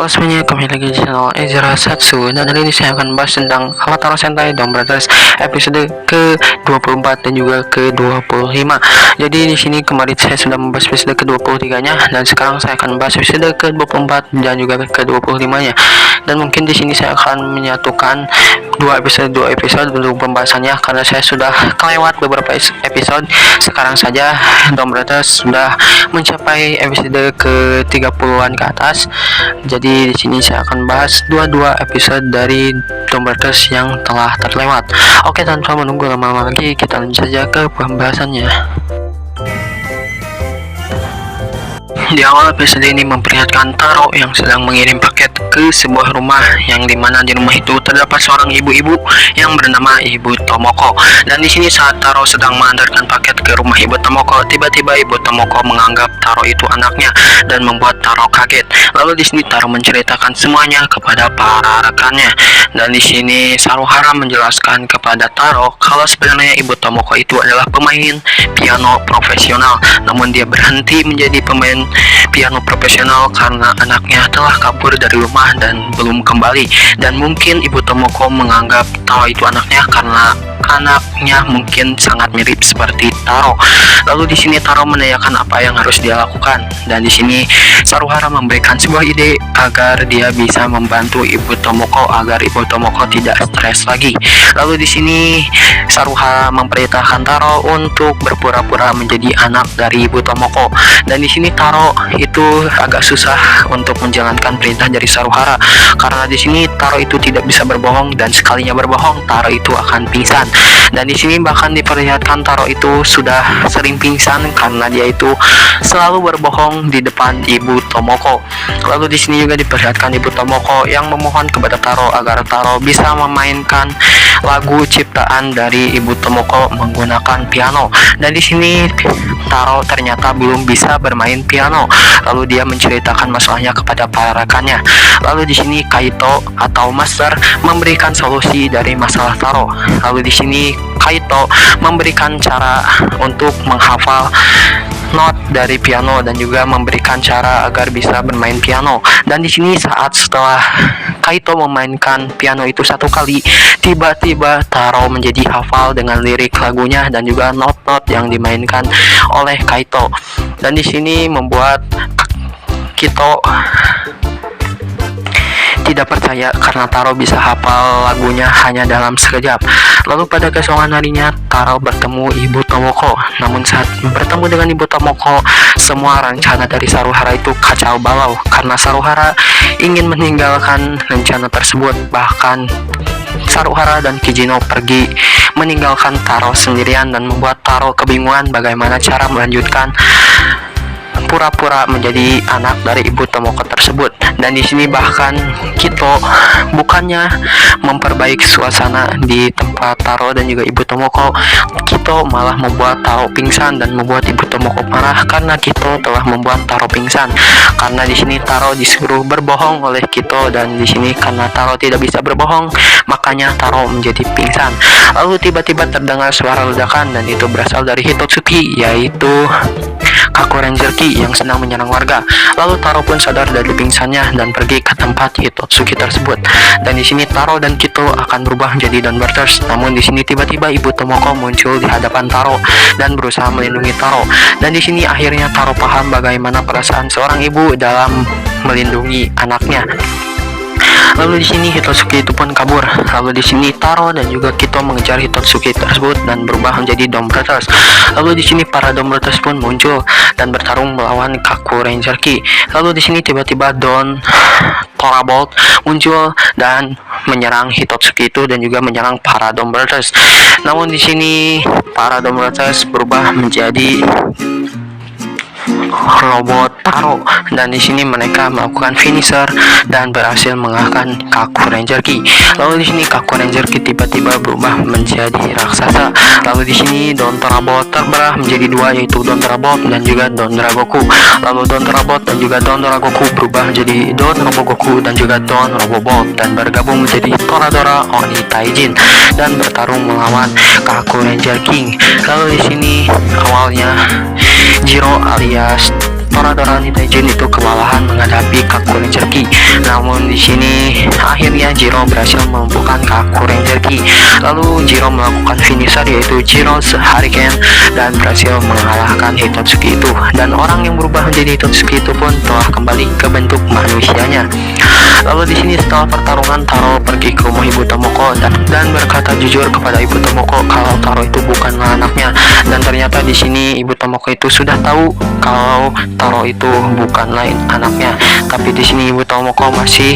Halo semuanya, kembali lagi di channel Ezra Satsu. Dan hari ini saya akan bahas tentang Avatar Sentai Dom Brothers episode ke-24 dan juga ke-25. Jadi di sini kemarin saya sudah membahas episode ke-23-nya, dan sekarang saya akan bahas episode ke-24 dan juga ke-25-nya. Dan mungkin di sini saya akan menyatukan dua episode untuk pembahasannya, karena saya sudah kelewat beberapa episode. Sekarang saja Dom Brothers sudah mencapai episode ke-30-an ke atas. Jadi di sini saya akan bahas dua episode dari Dom Brothers yang telah terlewat. Oke, tanpa menunggu lama-lama lagi, kita lanjut saja ke pembahasannya. Di awal episode ini memperlihatkan Taro yang sedang mengirim paket ke sebuah rumah, yang dimana di rumah itu terdapat seorang ibu-ibu yang bernama Ibu Tomoko. Dan di sini saat Taro sedang mengantarkan paket ke rumah Ibu Tomoko, tiba-tiba Ibu Tomoko menganggap Taro itu anaknya dan membuat Taro kaget. Lalu di sini Taro menceritakan semuanya kepada para rekannya. Dan di sini Saruhara menjelaskan kepada Taro kalau sebenarnya Ibu Tomoko itu adalah pemain piano profesional, namun dia berhenti menjadi pemain piano profesional karena anaknya telah kabur dari rumah dan belum kembali. Dan mungkin Ibu Tomoko menganggap Taro itu anaknya karena anaknya mungkin sangat mirip seperti Taro. Lalu di sini Taro menanyakan apa yang harus dia lakukan, dan di sini Saruhara memberikan sebuah ide agar dia bisa membantu Ibu Tomoko agar Ibu Tomoko tidak stres lagi. Lalu di sini Saruhara memerintahkan Taro untuk berpura-pura menjadi anak dari Ibu Tomoko. Dan di sini Taro itu agak susah untuk menjalankan perintah dari Saruhara, karena di sini Taro itu tidak bisa berbohong, dan sekalinya berbohong Taro itu akan pingsan. Dan di sini bahkan diperlihatkan Taro itu sudah sering pingsan karena dia itu selalu berbohong di depan Ibu Tomoko. Lalu di sini juga diperlihatkan Ibu Tomoko yang memohon kepada Taro agar Taro bisa memainkan lagu ciptaan dari Ibu Tomoko menggunakan piano. Dan di sini Taro ternyata belum bisa bermain piano. Lalu dia menceritakan masalahnya kepada para rekannya. Lalu di sini Kaito atau Master memberikan solusi dari masalah Taro. Lalu di sini Kaito memberikan cara untuk menghafal not dari piano dan juga memberikan cara agar bisa bermain piano. Dan di sini setelah Kaito memainkan piano itu satu kali, tiba-tiba Taro menjadi hafal dengan lirik lagunya dan juga not-not yang dimainkan oleh Kaito. Dan di sini membuat Kaito tidak percaya karena Taro bisa hafal lagunya hanya dalam sekejap. Lalu pada keesokan harinya Taro bertemu Ibu Tomoko. Namun saat bertemu dengan Ibu Tomoko, semua rencana dari Saruhara itu kacau balau karena Saruhara ingin meninggalkan rencana tersebut. Bahkan Saruhara dan Kijino pergi meninggalkan Taro sendirian dan membuat Taro kebingungan bagaimana cara melanjutkan pura-pura menjadi anak dari Ibu Tomoko tersebut. Dan di sini bahkan Kito bukannya memperbaiki suasana di tempat Taro dan juga Ibu Tomoko, Kito malah membuat Taro pingsan dan membuat Ibu Tomoko marah karena Kito telah membuat Taro pingsan. Karena di sini Taro disuruh berbohong oleh Kito, dan di sini karena Taro tidak bisa berbohong, makanya Taro menjadi pingsan. Lalu tiba-tiba terdengar suara ledakan, dan itu berasal dari Hitotsuki, yaitu Kaku Ranger Ki yang sedang menyerang warga. Lalu Taro pun sadar dari pingsannya dan pergi ke tempat Hitotsuki tersebut. Dan di sini Taro dan Kito akan berubah menjadi Don Brothers. Namun di sini tiba-tiba Ibu Tomoko muncul di hadapan Taro dan berusaha melindungi Taro. Dan di sini akhirnya Taro paham bagaimana perasaan seorang ibu dalam melindungi anaknya. Lalu di sini Hitotsuki itu pun kabur. Lalu di sini Taro dan juga Kito mengejar Hitotsuki tersebut dan berubah menjadi Dom Brothers. Lalu di sini para Dom Brothers pun muncul dan bertarung melawan Kaku Ranger Ki. Lalu di sini tiba-tiba Don Torabolt muncul dan menyerang Hitotsuki itu dan juga menyerang para Dom Brothers. Namun di sini para Dom Brothers berubah menjadi robot Taro, dan di sini mereka melakukan finisher dan berhasil mengalahkan Kaku Ranger Ki. Lalu di sini Kaku Ranger Ki tiba-tiba berubah menjadi raksasa. Lalu di sini Don Torabot terbelah menjadi dua, yaitu Don Torabot dan juga Don Ragoku. Lalu Don Torabot dan juga Don Ragoku berubah menjadi Don Robogoku dan juga Don Robobot dan bergabung menjadi Toradora Oni Taijin dan bertarung melawan Kaku Ranger King. Lalu di sini awalnya Jiro alias Toradora Taijin itu kewalahan menghadapi Kaku Ranger-ki. Namun di sini akhirnya Jiro berhasil melumpuhkan Kaku Ranger-ki. Lalu Jiro melakukan finisher yaitu Jiro's Hurricane dan berhasil mengalahkan Hitotsuki itu. Dan orang yang berubah menjadi Hitotsuki itu pun telah kembali ke bentuk manusianya. Lalu di sini setelah pertarungan Taro pergi ke rumah Ibu Tomoko dan berkata jujur kepada Ibu Tomoko kalau Taro itu bukanlah anaknya. Dan ternyata di sini Ibu Tomoko itu sudah tahu kalau Taro itu bukanlah anaknya. Tapi di sini Ibu Tomoko masih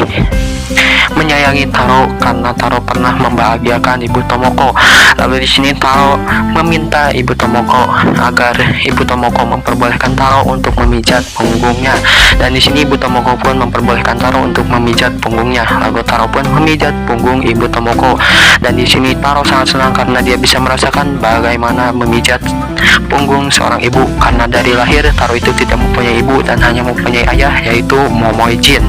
menyayangi Taro karena Taro pernah membahagiakan Ibu Tomoko. Lalu di sini Taro meminta Ibu Tomoko agar Ibu Tomoko memperbolehkan Taro untuk memijat punggungnya. Dan di sini Ibu Tomoko pun memperbolehkan Taro untuk memijat punggungnya. Lalu Taro pun memijat punggung Ibu Tomoko. Dan di sini Taro sangat senang karena dia bisa merasakan bagaimana memijat punggung seorang ibu, karena dari lahir Taro itu tidak mempunyai ibu dan hanya mempunyai ayah yaitu Momoijin.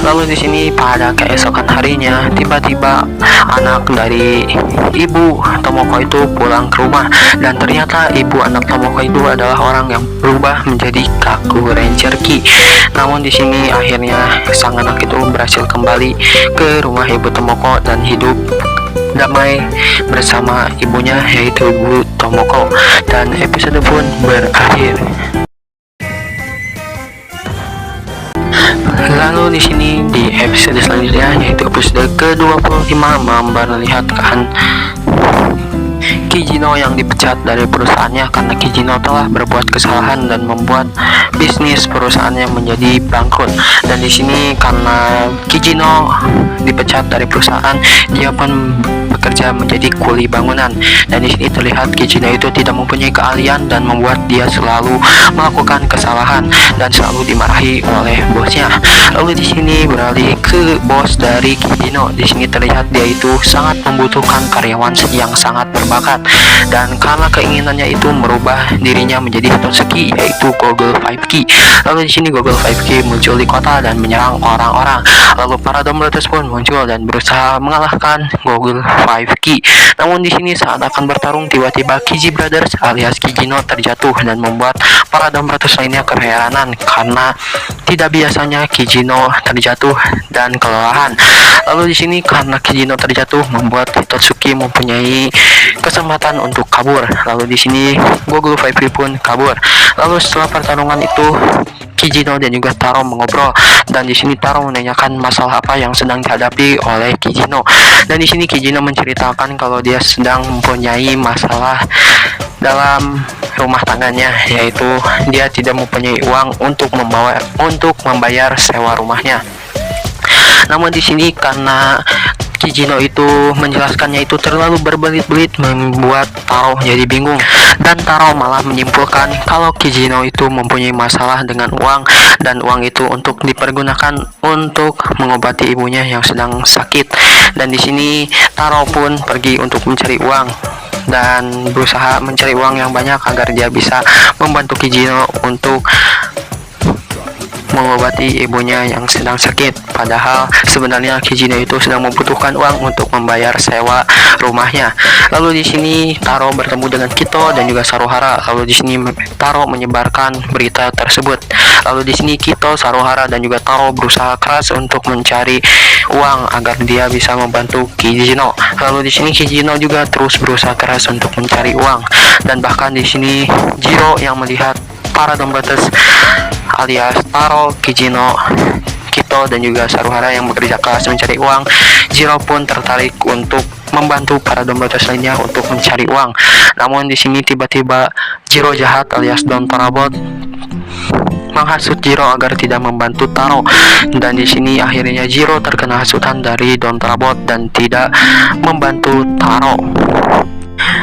Lalu di sini pada keesokan harinya tiba-tiba anak dari Ibu Tomoko itu pulang ke rumah, dan ternyata ibu anak Tomoko itu adalah orang yang berubah menjadi Kaku Ranger-ki. Namun di sini akhirnya sang anak itu berhasil kembali ke rumah Ibu Tomoko dan hidup damai bersama ibunya yaitu Ibu Tomoko, dan episode pun berakhir. Lalu di sini di episode selanjutnya yaitu episode ke-25 memperlihatkan Kijino yang dipecat dari perusahaannya karena Kijino telah berbuat kesalahan dan membuat bisnis perusahaannya menjadi bangkrut. Dan di sini karena Kijino dipecat dari perusahaan, dia pun bekerja menjadi kuli bangunan. Dan di sini terlihat Kijino itu tidak mempunyai keahlian dan membuat dia selalu melakukan kesalahan dan selalu dimarahi oleh bosnya. Lalu di sini beralih ke bos dari Kijino. Di sini terlihat dia itu sangat membutuhkan karyawan yang sangat berbakat, dan karena keinginannya itu merubah dirinya menjadi Hitotsuki yaitu Google 5Ki. Lalu di sini Google 5Ki muncul di kota dan menyerang orang-orang. Lalu para Dombrotes pun muncul dan berusaha mengalahkan Google 5Ki. Namun di sini saat akan bertarung tiba-tiba Kiji Brothers alias Kijino terjatuh dan membuat para Dombrotes lainnya keheranan karena tidak biasanya Kijino terjatuh dan kelelahan. Lalu di sini karena Kijino terjatuh membuat Hitotsuki mempunyai kesempatan untuk kabur. Lalu di sini Google 5Ki pun kabur. Lalu setelah pertarungan itu Kijino dan juga Taro mengobrol, dan di sini Taro menanyakan masalah apa yang sedang dihadapi oleh Kijino. Dan di sini Kijino menceritakan kalau dia sedang mempunyai masalah dalam rumah tangganya, yaitu dia tidak mempunyai uang untuk membayar sewa rumahnya. Namun di sini karena Kijino itu menjelaskannya itu terlalu berbelit-belit membuat Taro jadi bingung, dan Taro malah menyimpulkan kalau Kijino itu mempunyai masalah dengan uang, dan uang itu untuk dipergunakan untuk mengobati ibunya yang sedang sakit. Dan di sini Taro pun pergi untuk mencari uang dan berusaha mencari uang yang banyak agar dia bisa membantu Kijino untuk mengobati ibunya yang sedang sakit. Padahal sebenarnya Kijino itu sedang membutuhkan uang untuk membayar sewa rumahnya. Lalu di sini Taro bertemu dengan Kito dan juga Saruhara. Lalu di sini Taro menyebarkan berita tersebut. Lalu di sini Kito, Saruhara dan juga Taro berusaha keras untuk mencari uang agar dia bisa membantu Kijino. Lalu di sini Kijino juga terus berusaha keras untuk mencari uang, dan bahkan di sini Jiro yang melihat para Dombrotes alias Taro, Kijino, Kito dan juga Saruhara yang bekerja keras mencari uang, Jiro pun tertarik untuk membantu para Dombrotes lainnya untuk mencari uang. Namun di sini tiba-tiba Jiro jahat alias Don Torabot menghasut Jiro agar tidak membantu Taro, dan di sini akhirnya Jiro terkena hasutan dari Don Torabot dan tidak membantu Taro.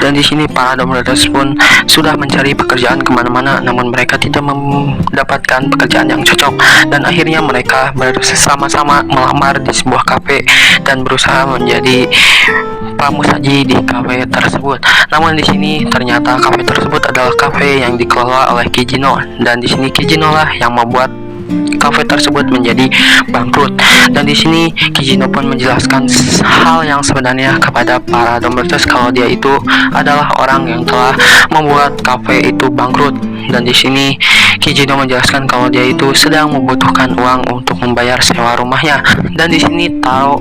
Dan di sini para Dombrotes pun sudah mencari pekerjaan kemana-mana, namun mereka tidak mendapatkan pekerjaan yang cocok, dan akhirnya mereka bersama-sama melamar di sebuah kafe dan berusaha menjadi pramusaji di kafe tersebut. Namun di sini ternyata kafe tersebut adalah kafe yang dikelola oleh Kijino, dan di sini Kijino lah yang membuat kafe tersebut menjadi bangkrut. Dan di sini Kijino pun menjelaskan hal yang sebenarnya kepada para Dombraters kalau dia itu adalah orang yang telah membuat kafe itu bangkrut. Dan di sini Kijino menjelaskan kalau dia itu sedang membutuhkan uang untuk membayar sewa rumahnya. Dan di sini Taro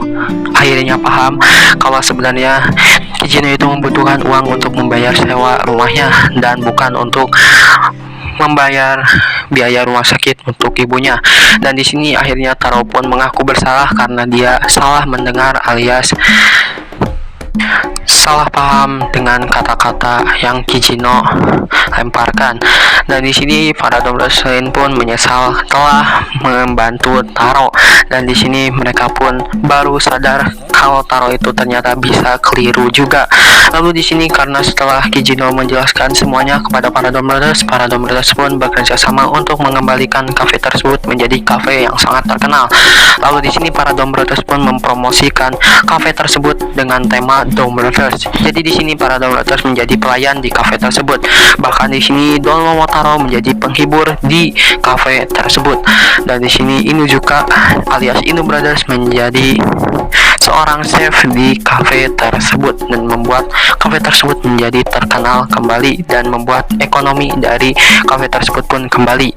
akhirnya paham kalau sebenarnya Kijino itu membutuhkan uang untuk membayar sewa rumahnya dan bukan untuk membayar biaya rumah sakit untuk ibunya. Dan di sini akhirnya Taro pun mengaku bersalah karena dia salah mendengar alias salah paham dengan kata-kata yang Kijino lemparkan. Dan di sini para Dombraters lain pun menyesal telah membantu Taro. Dan di sini mereka pun baru sadar kalau Taro itu ternyata bisa keliru juga. Lalu di sini karena setelah Kijino menjelaskan semuanya kepada para Dombraters pun bekerja sama untuk mengembalikan kafe tersebut menjadi kafe yang sangat terkenal. Lalu di sini para Dombraters pun mempromosikan kafe tersebut dengan tema Dombraters. Jadi di sini para Dombraters menjadi pelayan di kafe tersebut. Bahkan di sini Don Momotaro menjadi penghibur di kafe tersebut. Dan di sini Inuzuka alias Inu Brothers menjadi seorang chef di kafe tersebut dan membuat kafe tersebut menjadi terkenal kembali dan membuat ekonomi dari kafe tersebut pun kembali.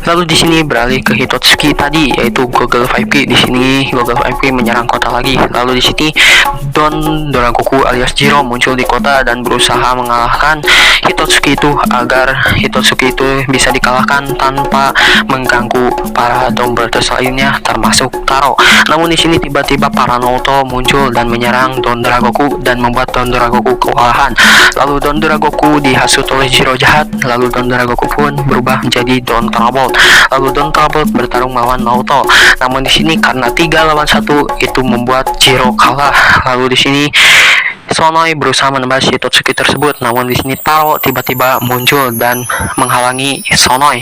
Lalu di sini beralih ke Hitotsuki tadi, yaitu Google 5K. Di sini Google 5K menyerang kota lagi. Lalu di sini Don Doragoku alias Jiro muncul di kota dan berusaha mengalahkan Hitotsuki itu agar Hitotsuki itu bisa dikalahkan tanpa mengganggu para Dombraters lainnya termasuk Taro. Namun di sini tiba-tiba para Naruto muncul dan menyerang Don Doragoku dan membuat Don Doragoku kewalahan. Lalu Don Doragoku dihasut oleh Jiro jahat. Lalu Don Doragoku pun berubah menjadi Don Thunderbolt. Lalu Don Thunderbolt bertarung melawan Naruto. Namun di sini karena 3 lawan 1 itu membuat Jiro kalah. Lalu di sini Sonoi berusaha menembus Hitotsuki tersebut. Namun di sini Taro tiba-tiba muncul dan menghalangi Sonoi.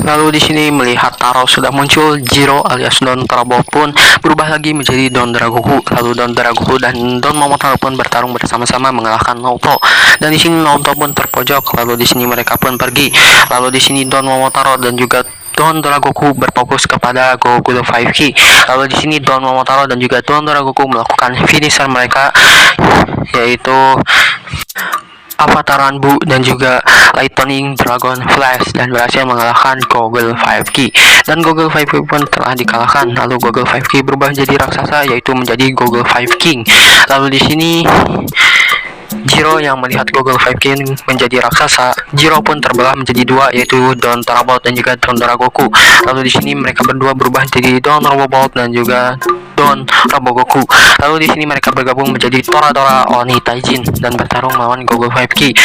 Lalu di sini melihat Taro sudah muncul, Jiro alias Don Thunderbolt pun berubah lagi menjadi Don Doragoku. Lalu Don Doragoku dan Don Momotaro pun bertarung bersama-sama mengalahkan Naruto. Dan di sini Naruto pun terpojok. Lalu di sini mereka pun pergi. Lalu di sini Don Momotaro dan juga Don Doragoku berfokus kepada Google 5K. Lalu di sini Don Momotaro dan juga Don Doragoku melakukan finisher mereka, yaitu Avatar Ranbu dan juga Lightning Dragon Flash, dan berhasil mengalahkan Google 5K. Dan Google 5K pun telah dikalahkan. Lalu Google 5K berubah menjadi raksasa, yaitu menjadi Google 5 King. Lalu di sini Jiro yang melihat Google 5K menjadi raksasa, Jiro pun terbelah menjadi dua, yaitu Don Thunderbolt dan juga Don Doragoku. Lalu di sini mereka berdua berubah menjadi Don Robobolt dan juga Don Robogoku. Lalu di sini mereka bergabung menjadi Toradora Oni Taijin dan bertarung melawan Google 5K.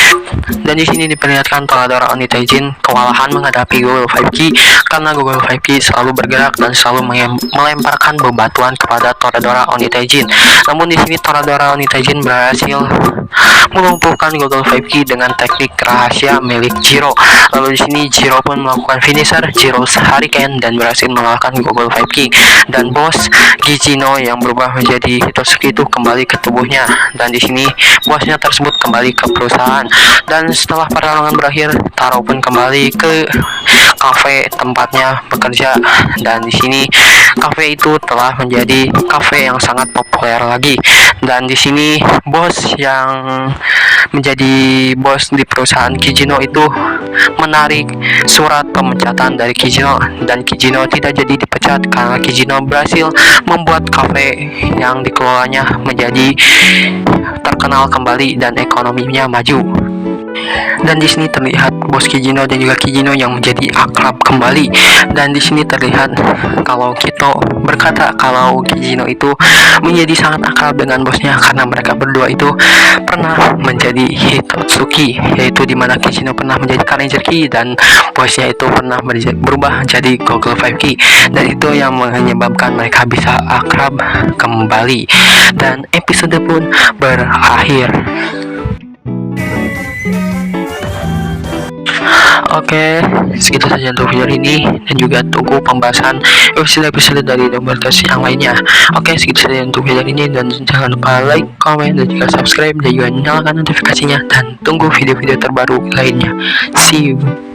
Dan di sini diperlihatkan Toradora Oni Taijin kewalahan menghadapi Google 5K karena Google 5K selalu bergerak dan selalu melemparkan bebatuan kepada Toradora Oni Taijin. Namun di sini Toradora Oni Taijin berhasil melumpuhkan Google 5K dengan teknik rahasia milik Jiro. Lalu di sini Jiro pun melakukan finisher Jiro's Hurricane dan berhasil mengalahkan Google 5K. Dan bos Kijino yang berubah menjadi Hitotsuki itu kembali ke tubuhnya. Dan di sini bosnya tersebut kembali ke perusahaan. Dan setelah pertarungan berakhir, Taro pun kembali ke kafe tempatnya bekerja. Dan di sini kafe itu telah menjadi kafe yang sangat populer lagi. Dan di sini bos yang menjadi bos di perusahaan Kijino itu menarik surat pemecatan dari Kijino, dan Kijino tidak jadi dipecat karena Kijino berhasil membuat kafe yang dikelolanya menjadi terkenal kembali dan ekonominya maju. Dan di sini terlihat bos Kijino dan juga Kijino yang menjadi akrab kembali. Dan di sini terlihat kalau Kito berkata kalau Kijino itu menjadi sangat akrab dengan bosnya karena mereka berdua itu pernah menjadi Hitotsuki, yaitu dimana Kijino pernah menjadi Ranger Key dan bosnya itu pernah berubah menjadi Google 5K. Dan itu yang menyebabkan mereka bisa akrab kembali. Dan episode pun berakhir. Oke, segitu saja untuk video ini, dan juga tunggu pembahasan episode-episode dari Dombraters yang lainnya. Oke, segitu saja untuk video ini, dan jangan lupa like, comment, dan juga subscribe, dan juga nyalakan notifikasinya, dan tunggu video-video terbaru lainnya. See you.